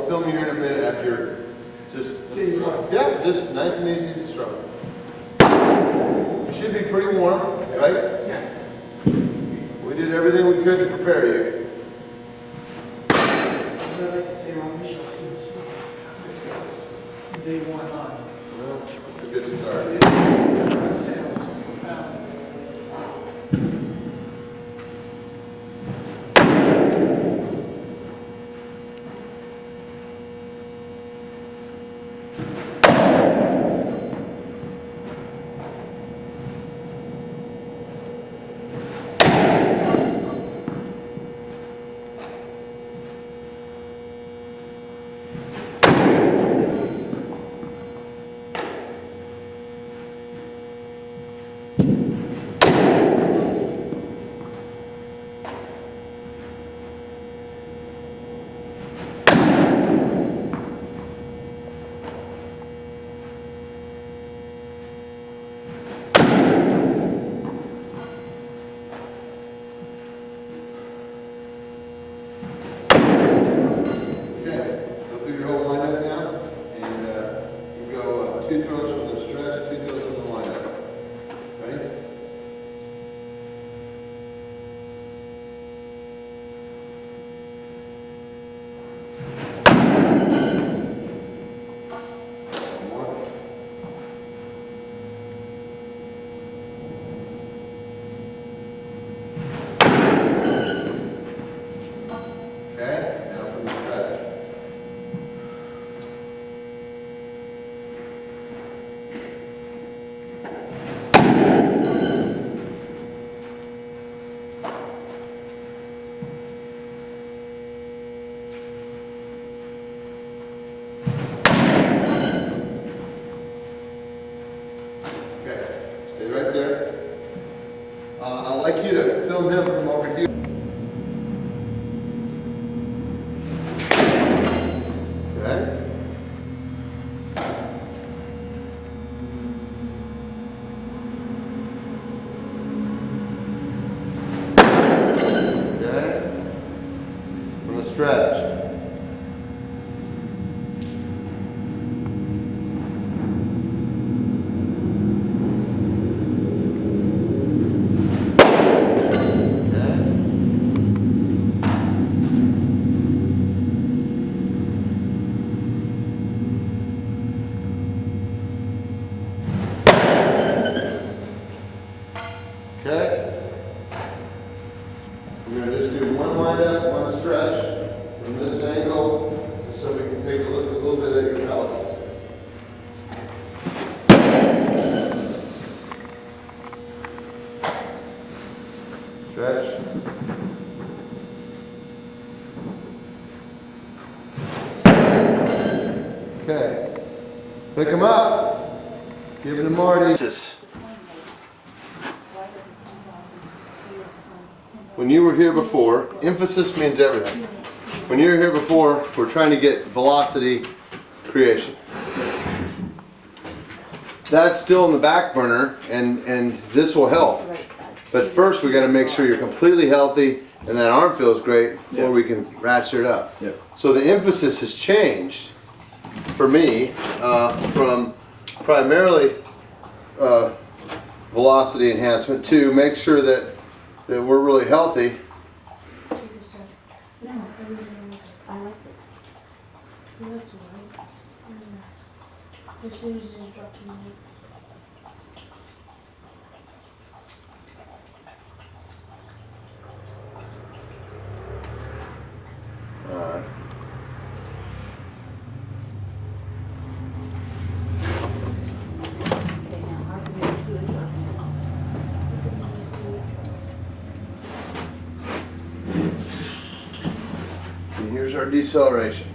film you here in a minute after just yeah, just nice and easy to stroke. You should be pretty warm, right? Yeah. We did everything we could to prepare you. I'd like to say Ron Mitchell since this goes day one on. Well, it's a good start. I'd say it was profound. Okay, go through your whole lineup now, and you go 2 throws from the stretch, 2 throws from the lineup. Ready? One more. Okay, now from the stretch. Okay, stay right there. I'd like you to film him from over here. Okay? Okay? From the stretch. Okay? Okay? We're going to just do one windup, one stretch from this angle, just so we can take a look a little bit at your pelvis. Stretch. Okay. Pick him up. Give him to Marty. When you were here before, emphasis means everything. When you were here before, we're trying to get velocity creation. That's still in the back burner, and this will help. But first, we got to make sure you're completely healthy and that arm feels great before we can ratchet it up. Yeah. So the emphasis has changed for me from primarily velocity enhancement to make sure that we're really healthy. No, I like it. That's alright. As soon as it's dropping me. Alright. And here's our deceleration.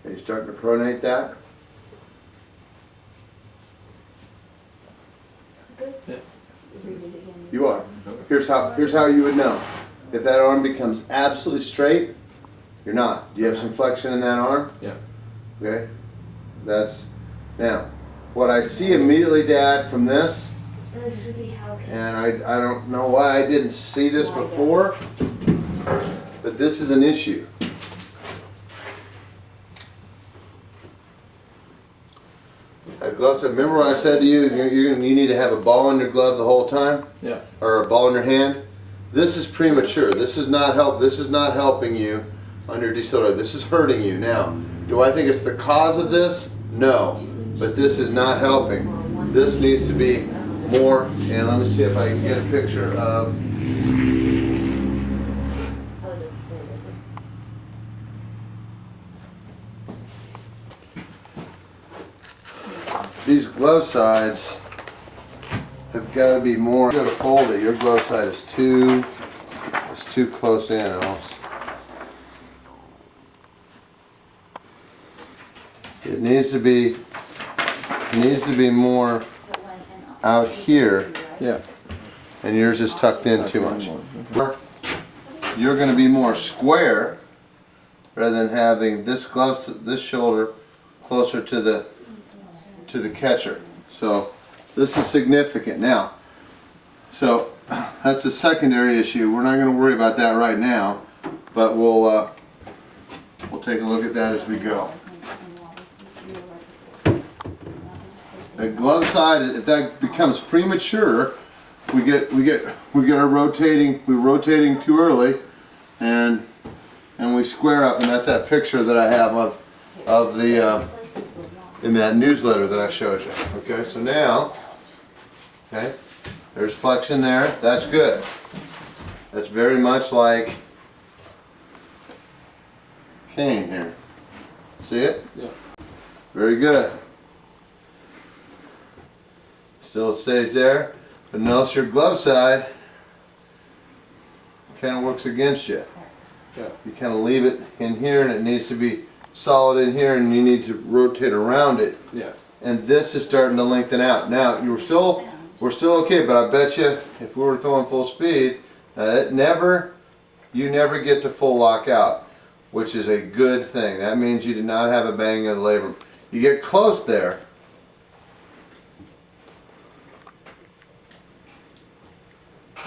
Are you starting to pronate that? here's how you would know. If that arm becomes absolutely straight, you're not. Do you have some flexion in that arm? Yeah. Okay. That's now what I see immediately, Dad, from this, It should be how and I don't know why I didn't see this before, but this is an issue. Gloves. Remember when I said to you, you need to have a ball in your glove the whole time, Yeah. or a ball in your hand. This is premature. This is not help. This is not helping you on your deceleration. This is hurting you. Now, do I think it's the cause of this? No, but this is not helping. This needs to be more. And let me see if I can get a picture of. These glove sides have got to be more. You got to fold it. Your glove side is too close in almost. It needs to be more out here, Yeah. and yours is tucked in too much. You're going to be more square rather than having this shoulder closer to the catcher. So this is significant. Now, so that's a secondary issue. We're not going to worry about that right now, but we'll take a look at that as we go. The glove side, if that becomes premature, we're rotating too early, and we square up, and that's that picture that I have of the in that newsletter that I showed you. Okay, so now, okay, there's flexion there. That's good. That's very much like Kane here. See it? Yeah. Very good. Still stays there, but notice your glove side kind of works against you. Yeah. You kind of leave it in here, and it needs to be solid in here, and you need to rotate around it. Yeah. And this is starting to lengthen out. Now we're still okay, but I bet you if we were throwing full speed, you never get to full lockout, which is a good thing. That means you did not have a bang of the labrum. You get close there.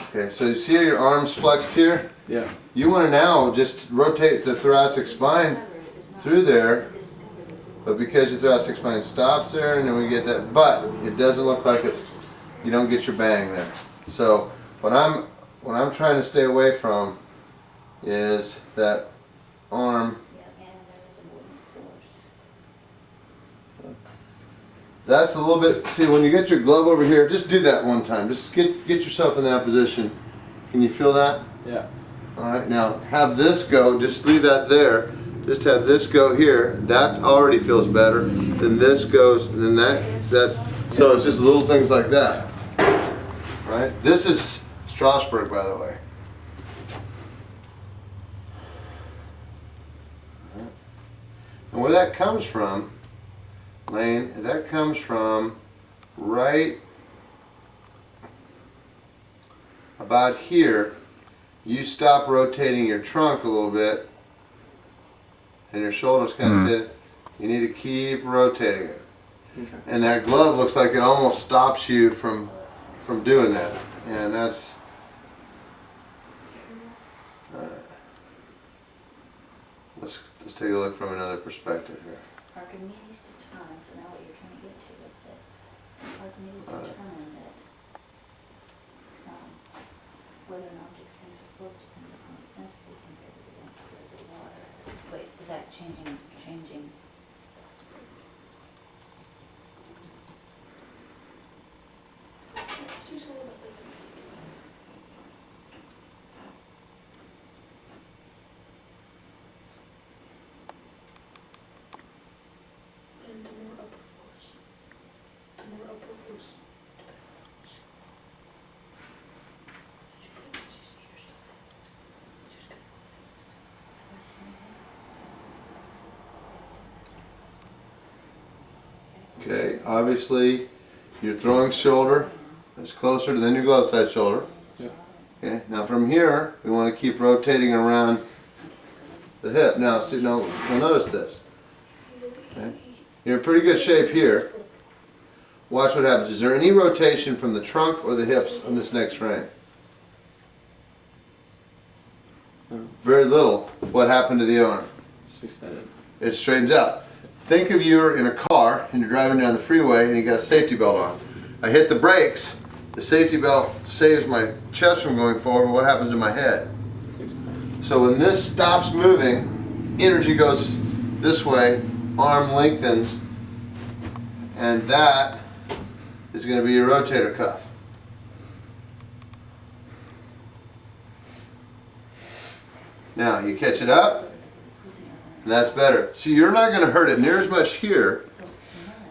Okay, so you see your arms flexed here? Yeah. You want to now just rotate the thoracic spine through there, but because your thoracic spine stops there, and then we get that, but it doesn't look like you don't get your bang there. So what I'm trying to stay away from is that arm. That's a little bit, see, when you get your glove over here, just do that one time. Just get yourself in that position. Can you feel that? Yeah. All right, now have this go, just leave that there. Just have this go here. That already feels better. Then this goes, then that's, so it's just little things like that. Right? This is Strasbourg, by the way. And where that comes from, Lane, that comes from right about here. You stop rotating your trunk a little bit, and your shoulders kind of stay. You need to keep rotating it. Okay. And that glove looks like it almost stops you from doing that. And that's let's take a look from another perspective here. Archimedes determined, so now what you're trying to get to is that Archimedes determined that whether an object's sense of force depends upon its density compared to the density of the water. Wait, is that changing? And the more upper force, Okay, obviously you're throwing shoulder that's closer than your glove side shoulder. Yeah. Okay, now from here, we want to keep rotating around the hip. Now, see, now, well, notice this. Okay? You're in pretty good shape here. Watch what happens. Is there any rotation from the trunk or the hips on this next frame? Very little. What happened to the arm? Just extended. It straightens out. Think of you're in a car and you're driving down the freeway and you got a safety belt on. I hit the brakes, the safety belt saves my chest from going forward, but what happens to my head? So when this stops moving, energy goes this way, arm lengthens, and that is going to be your rotator cuff. Now you catch it up, and that's better. So you're not going to hurt it near as much here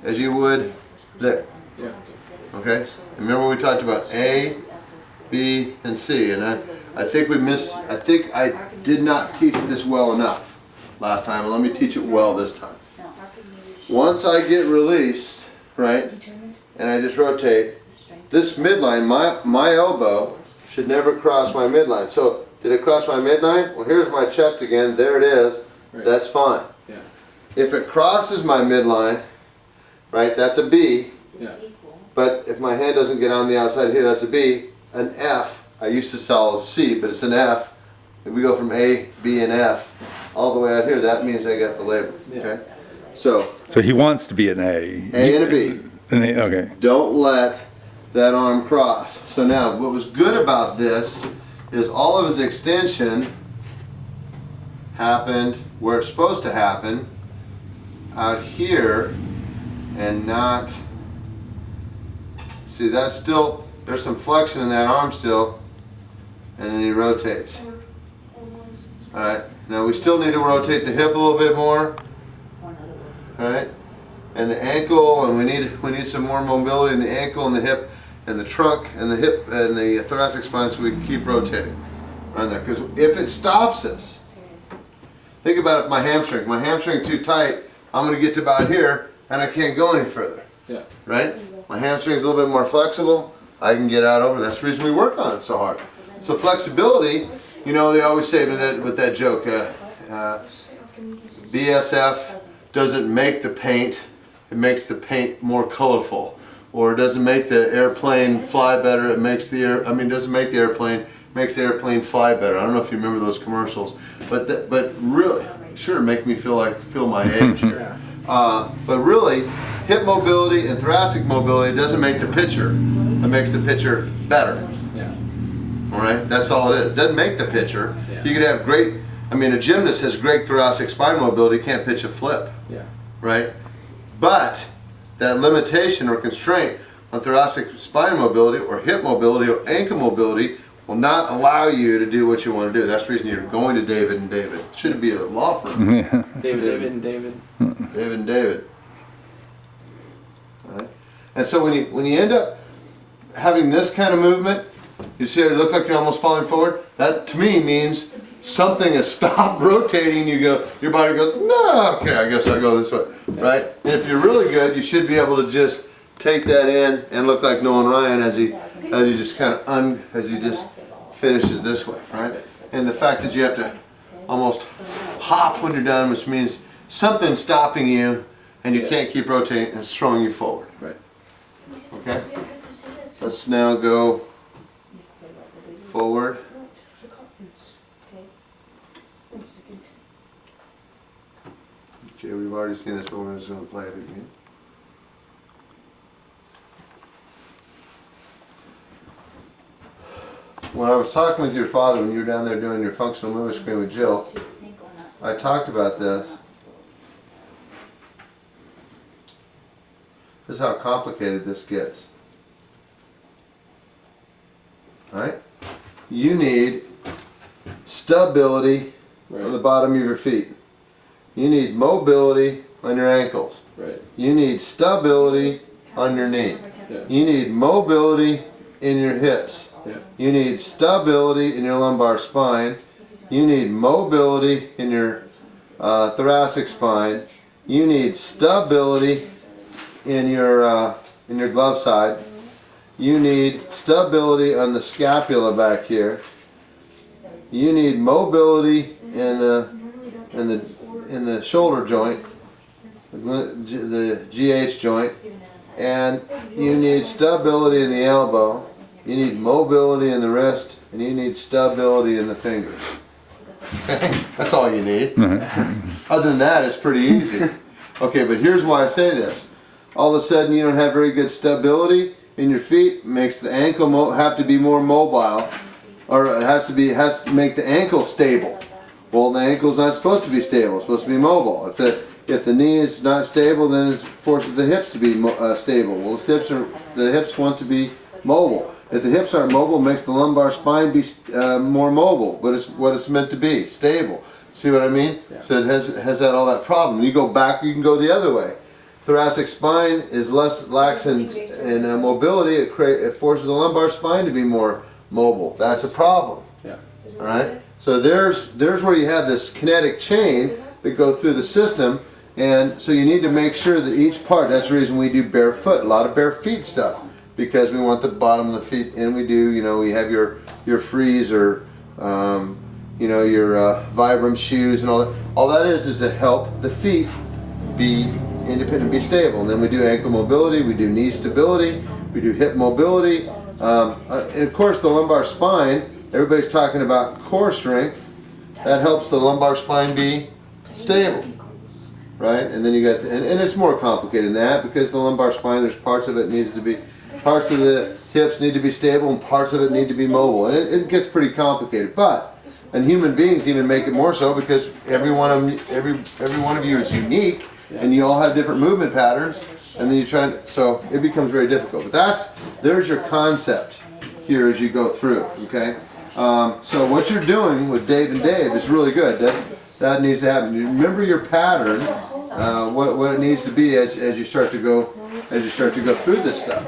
as you would there. Yeah. Okay? Remember we talked about A, B, and C, and I think I did not teach this well enough last time, and let me teach it well this time. Once I get released, right, and I just rotate, this midline, my elbow should never cross my midline. So, did it cross my midline? Well, here's my chest again. There it is. Right. That's fine. Yeah. If it crosses my midline, right, that's a B. Yeah. But if my hand doesn't get on the outside here, that's a B. An F, I used to sell as C, but it's an F. If we go from A, B, and F all the way out here, that means I got the label. Okay? So he wants to be an A. A and a B. An A, okay. Don't let that arm cross. So now, what was good about this is all of his extension happened where it's supposed to happen, out here, and not, see that's still, there's some flexion in that arm still, and then he rotates. Alright, now we still need to rotate the hip a little bit more, alright, and the ankle, and we need some more mobility in the ankle and the hip, and the trunk, and the hip, and the thoracic spine, so we can keep rotating around there. Because if it stops us, think about it, my hamstring too tight, I'm going to get to about here, and I can't go any further. Yeah. Right? My hamstring's a little bit more flexible, I can get out over. That's the reason we work on it so hard. So flexibility, you know, they always say with that joke, BSF doesn't make the paint, it makes the paint more colorful. Or it doesn't make the airplane fly better, it makes the doesn't make the airplane, makes the airplane fly better. I don't know if you remember those commercials, but really, sure, make me feel my age here. But really, hip mobility and thoracic mobility doesn't make the pitcher. It makes the pitcher better. Yeah. All right, that's all it is. It doesn't make the pitcher. Yeah. You could have great. A gymnast has great thoracic spine mobility, can't pitch a flip. Yeah. Right, but that limitation or constraint on thoracic spine mobility or hip mobility or ankle mobility will not allow you to do what you want to do. That's the reason you're going to David and David. Should be a law firm. David and David. David and David. All right. And so when you end up having this kind of movement, you see it look like you're almost falling forward. That to me means something has stopped rotating. Your body goes, no, okay, I guess I'll go this way, right? And if you're really good, you should be able to just take that in and look like Nolan Ryan as he just finishes this way, right? And the fact that you have to almost hop when you're done, which means something's stopping you and you can't keep rotating and it's throwing you forward. Right. Okay? Let's now go forward. Okay, we've already seen this, but we're just going to play it again. When I was talking with your father when you were down there doing your functional movement screen with Jill, I talked about this. This is how complicated this gets. Alright? You need stability on the bottom of your feet. You need mobility on your ankles. Right. You need stability on your knee. Yeah. You need mobility in your hips. Yeah. You need stability in your lumbar spine. You need mobility in your thoracic spine. You need stability in your glove side. You need stability on the scapula back here. You need mobility in the shoulder joint, the GH joint, and you need stability in the elbow. You need mobility in the wrist, and you need stability in the fingers. Okay, that's all you need. Other than that, it's pretty easy. Okay, but here's why I say this. All of a sudden, you don't have very good stability in your feet. Makes the ankle have to be more mobile, or it has to make the ankle stable. Well, the ankle's not supposed to be stable. It's supposed to be mobile. If the knee is not stable, then it forces the hips to be stable. Well, the hips want to be mobile. If the hips aren't mobile, it makes the lumbar spine be more mobile, but it's what it's meant to be, stable. See what I mean? Yeah. So it has all that problem. You go back, you can go the other way. Thoracic spine is less lax in mobility. It forces the lumbar spine to be more mobile. That's a problem. Yeah. All right. So there's where you have this kinetic chain that go through the system, and so you need to make sure that each part. That's the reason we do barefoot. A lot of bare feet stuff, because we want the bottom of the feet, and we do. We have your Freeze or your Vibram shoes and all that. All that is to help the feet be independent, be stable. And then we do ankle mobility, we do knee stability, we do hip mobility, and of course the lumbar spine. Everybody's talking about core strength. That helps the lumbar spine be stable, right? And then you got, and it's more complicated than that, because the lumbar spine, there's parts of it needs to be, parts of the hips need to be stable, and parts of it need to be mobile. And it gets pretty complicated, and human beings even make it more so, because every one of you is unique, and you all have different movement patterns, and then you try, so it becomes very difficult. But there's your concept here as you go through, okay? So what you're doing with Dave and Dave is really good. That needs to happen. You remember your pattern, what it needs to be as you start to go through this stuff.